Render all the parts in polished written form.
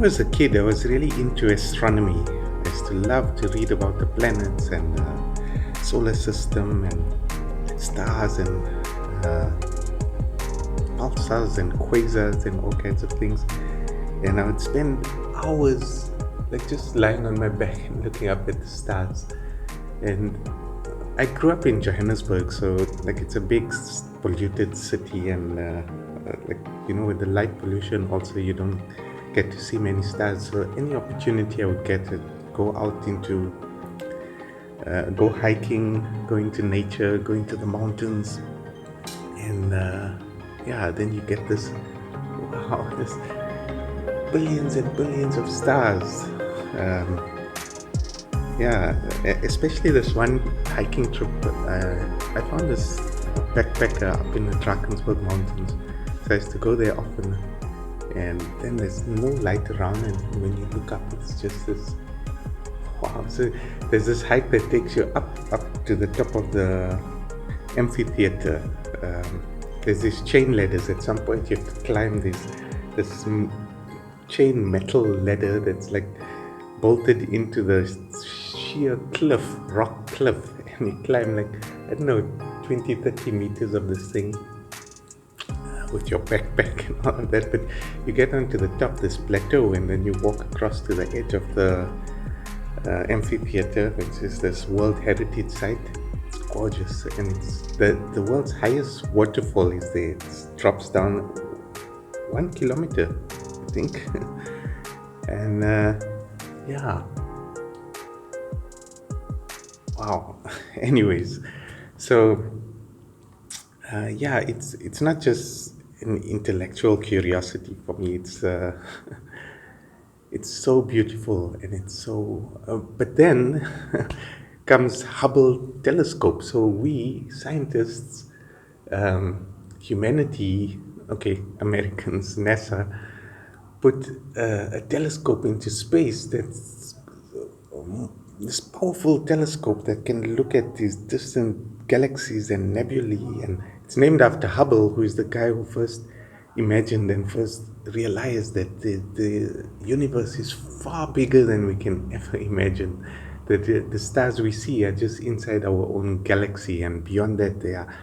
was a kid, I was really into astronomy. I used to love to read about the planets and solar system and stars and uh, pulsars and quasars and all kinds of things. And I would spend hours like just lying on my back and looking up at the stars. And I grew up in Johannesburg, so like it's a big polluted city, and like with the light pollution, also you don't get to see many stars. So any opportunity I would get to go out into, go hiking, going to nature, going to the mountains, and yeah, then you get this wow, this billions and billions of stars. Yeah, especially this one hiking trip. I found this backpacker up in the Drakensberg Mountains. So I used to go there often, and then there's no light around, and when you look up, it's just this wow. So there's this hike that takes you up to the top of the amphitheater. There's these chain ladders. At some point, you have to climb this chain metal ladder that's like bolted into the sheer rock cliff, and you climb like, I don't know, 20-30 meters of this thing with your backpack and all of that. But you get onto the top, this plateau, and then you walk across to the edge of the amphitheater, which is this World Heritage Site. It's gorgeous, and it's the world's highest waterfall is there. It drops down 1 kilometer, I think. And yeah, wow. Anyways, so yeah, it's not just an intellectual curiosity for me. It's it's so beautiful, and it's so. But then comes Hubble telescope. So we scientists, humanity, okay, Americans, NASA, put a telescope into space that's this powerful telescope that can look at these distant galaxies and nebulae, and it's named after Hubble, who is the guy who first imagined and first realized that the universe is far bigger than we can ever imagine, that the stars we see are just inside our own galaxy, and beyond that there are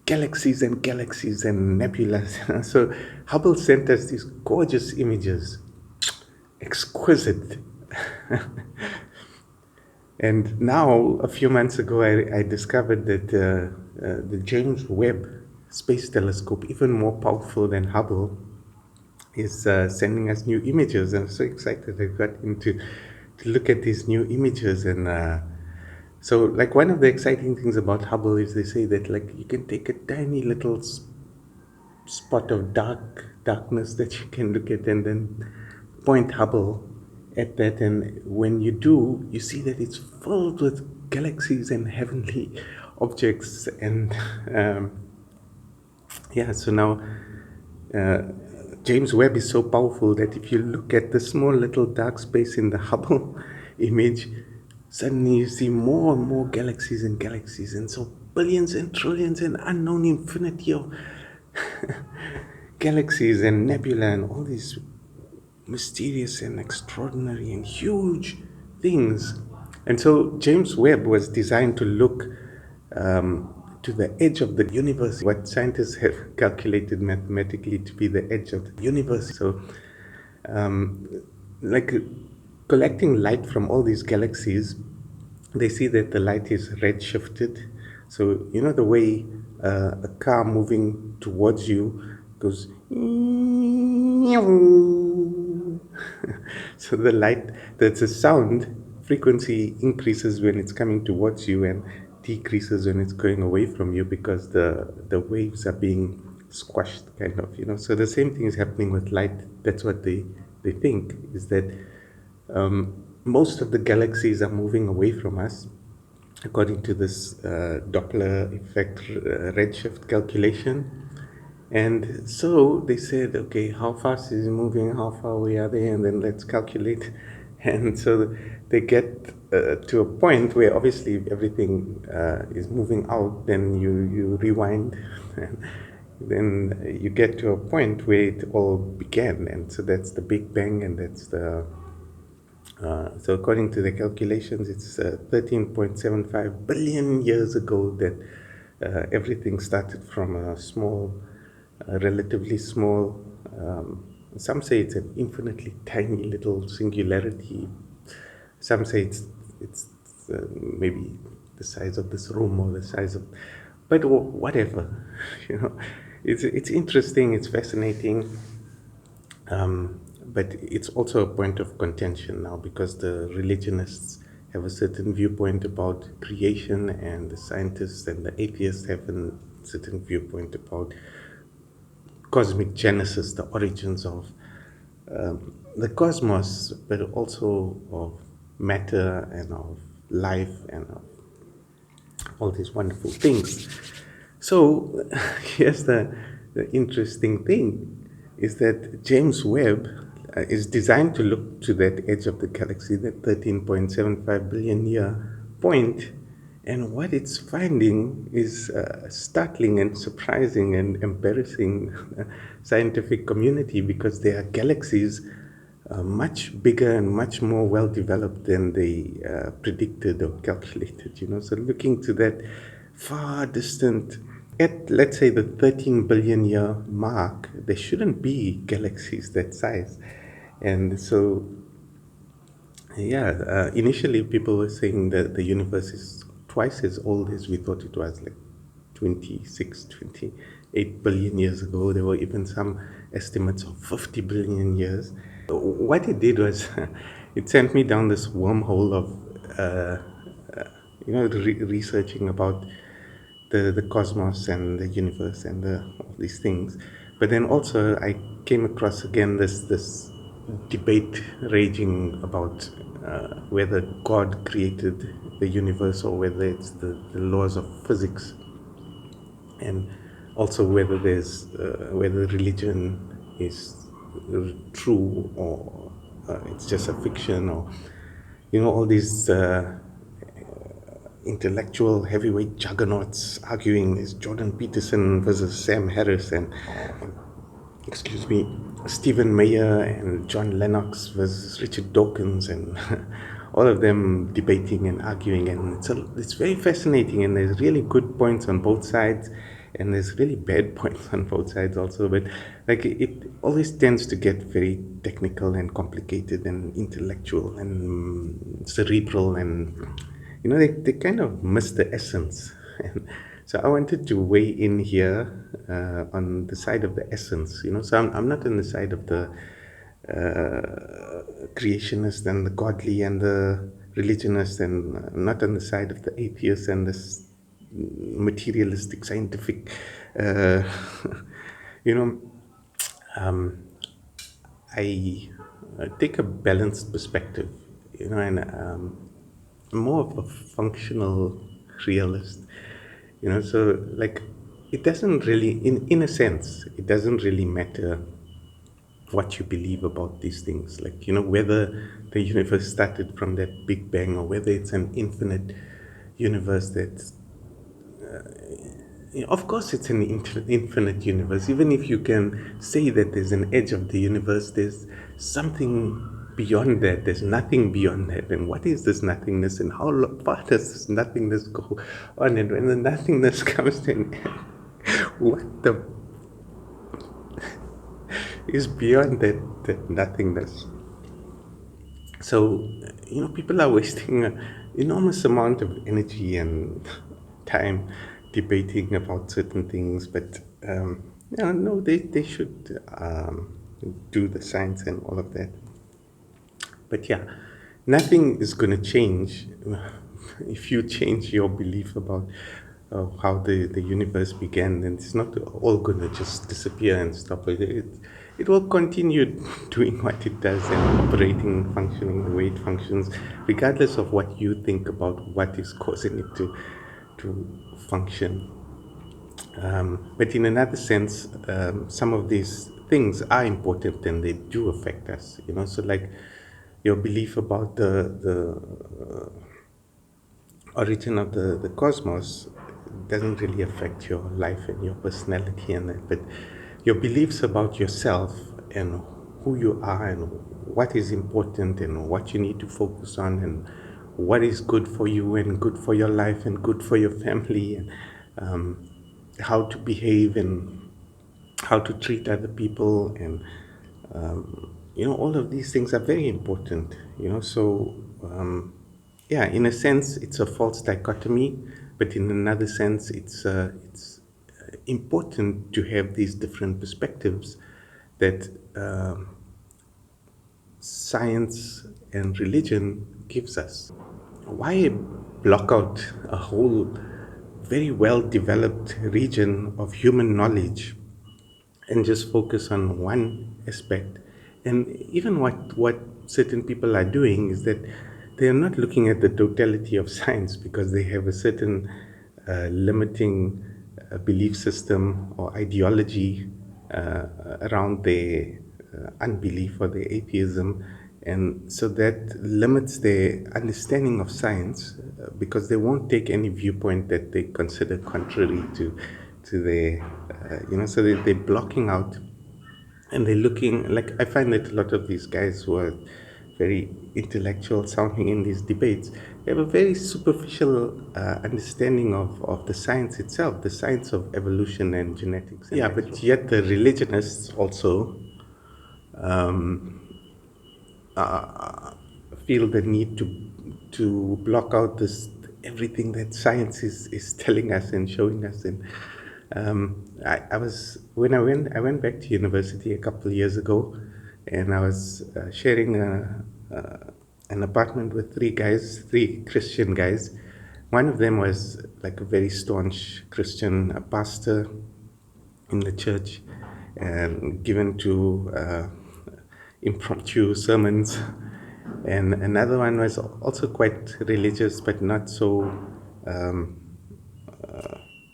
galaxies and galaxies and nebulas. So Hubble sent us these gorgeous images, exquisite. And now, a few months ago, I discovered that the James Webb Space Telescope, even more powerful than Hubble, is sending us new images. I'm so excited I got into to look at these new images. And so, like, one of the exciting things about Hubble is they say that, like, you can take a tiny little spot of darkness that you can look at, and then point Hubble at that, and when you do, you see that it's filled with galaxies and heavenly objects. And yeah, so now James Webb is so powerful that if you look at the small little dark space in the Hubble image, suddenly you see more and more galaxies and galaxies, and so billions and trillions and unknown infinity of galaxies and nebula and all these mysterious and extraordinary and huge things. And so James Webb was designed to look to the edge of the universe, what scientists have calculated mathematically to be the edge of the universe. So like collecting light from all these galaxies, they see that the light is redshifted. So you know the way a car moving towards you goes so the light, that's a sound frequency, increases when it's coming towards you and decreases when it's going away from you, because the waves are being squashed, kind of, so the same thing is happening with light. That's what they think, is that most of the galaxies are moving away from us according to this Doppler effect redshift calculation. And so they said, okay, how fast is it moving? How far away are they? And then let's calculate. And so they get to a point where obviously everything is moving out. Then you rewind, and then you get to a point where it all began, and so that's the Big Bang, and that's the so according to the calculations, it's 13.75 billion years ago that everything started from a small, relatively small. Some say it's an infinitely tiny little singularity. Some say it's maybe the size of this room or the size of, but whatever, you know, it's interesting. It's fascinating. But it's also a point of contention now because the religionists have a certain viewpoint about creation, and the scientists and the atheists have a certain viewpoint about cosmic genesis, the origins of the cosmos, but also of matter and of life and of all these wonderful things. So here's the interesting thing is that James Webb is designed to look to that edge of the galaxy, that 13.75 billion year point, and what it's finding is startling and surprising and embarrassing scientific community, because there are galaxies much bigger and much more well developed than they predicted or calculated. So looking to that far distant, at let's say the 13 billion year mark, there shouldn't be galaxies that size. And so, yeah, initially people were saying that the universe is twice as old as we thought it was, like 26, 28 billion years ago. There were even some estimates of 50 billion years. What it did was it sent me down this wormhole of, researching about the cosmos and the universe and all these things. But then also I came across again this debate raging about whether God created the universe or whether it's the laws of physics, and also whether there's whether religion is true or it's just a fiction, or all these intellectual heavyweight juggernauts arguing. Is Jordan Peterson versus Sam Harris, and excuse me, Stephen Mayer and John Lennox versus Richard Dawkins, and all of them debating and arguing, and it's very fascinating, and there's really good points on both sides, and there's really bad points on both sides also. But like, it always tends to get very technical and complicated and intellectual and cerebral, and they kind of miss the essence. And so I wanted to weigh in here on the side of the essence. So I'm not on the side of the creationist and the godly and the religionist, and not on the side of the atheist and this materialistic scientific uh, you know I take a balanced perspective, and more of a functional realist. So like, it doesn't really, in a sense, it doesn't really matter what you believe about these things. Like, whether the universe started from that Big Bang or whether it's an infinite universe that's of course, it's an infinite universe. Even if you can say that there's an edge of the universe, there's something beyond that. There's nothing beyond that. And what is this nothingness, and how far does this nothingness go on? And when the nothingness comes to an end, what the is beyond that nothingness? So, people are wasting an enormous amount of energy and time debating about certain things, but no, they should do the science and all of that. But yeah, nothing is going to change if you change your belief about how the universe began. Then it's not all going to just disappear and stop. It will continue doing what it does and operating, functioning the way it functions, regardless of what you think about what is causing it to function. But in another sense, some of these things are important and they do affect us. So like your belief about the origin of the cosmos, doesn't really affect your life and your personality and that, but your beliefs about yourself and who you are and what is important and what you need to focus on and what is good for you and good for your life and good for your family, and how to behave and how to treat other people, and all of these things are very important. So yeah, in a sense it's a false dichotomy, but in another sense it's important to have these different perspectives that science and religion gives us. Why block out a whole very well developed region of human knowledge and just focus on one aspect? And even what certain people are doing is that they are not looking at the totality of science because they have a certain limiting belief system or ideology around their unbelief or their atheism, and so that limits their understanding of science because they won't take any viewpoint that they consider contrary to their so they're blocking out, and they're looking like, I find that a lot of these guys who are very intellectual sounding in these debates, they have a very superficial understanding of the science itself, the science of evolution and genetics. Yeah, but yet the religionists also feel the need to block out this everything that science is telling us and showing us. And I was when I went back to university a couple of years ago, and I was sharing an apartment with three Christian guys. One of them was like a very staunch Christian, a pastor in the church, and given to impromptu sermons. And another one was also quite religious, but not so.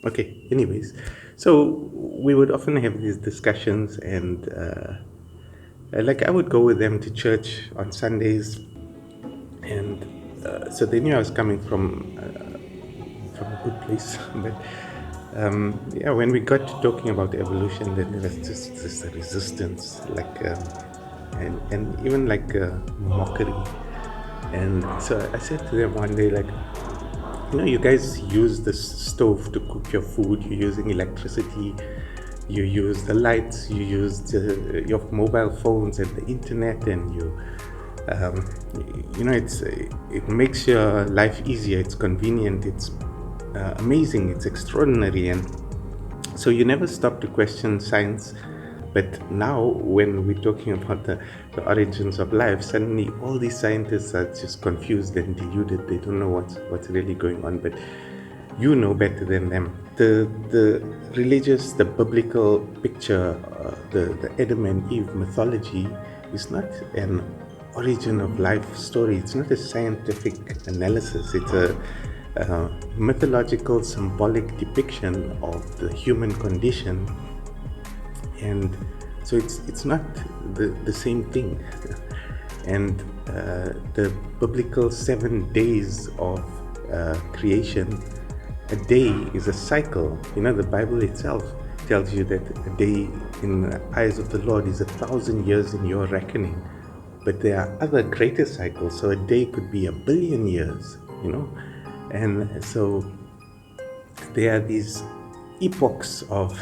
Okay, anyways, so we would often have these discussions, and like I would go with them to church on Sundays, and so they knew I was coming from a good place. But yeah, when we got to talking about evolution, then there was just this resistance, like, and even like mockery. And so I said to them one day, like, you guys use the stove to cook your food, you're using electricity, you use the lights, you use your mobile phones and the internet, and it makes your life easier, it's convenient, it's amazing, it's extraordinary, and so you never stop to question science. But now when we're talking about the origins of life, suddenly all these scientists are just confused and deluded. They don't know what's really going on, but you know better than them. The religious, the biblical picture, the Adam and Eve mythology is not an origin of life story. It's not a scientific analysis. It's a mythological, symbolic depiction of the human condition, and so it's not the same thing. And the biblical 7 days of creation, a day is a cycle. The Bible itself tells you that a day in the eyes of the Lord is 1,000 years in your reckoning. But there are other greater cycles, so a day could be 1,000,000,000 years, and so there are these epochs of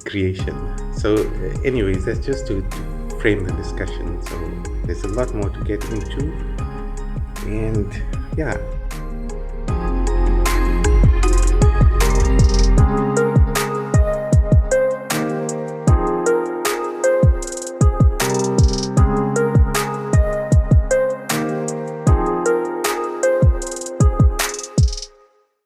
creation. So anyways, that's just to frame the discussion. So there's a lot more to get into, and yeah.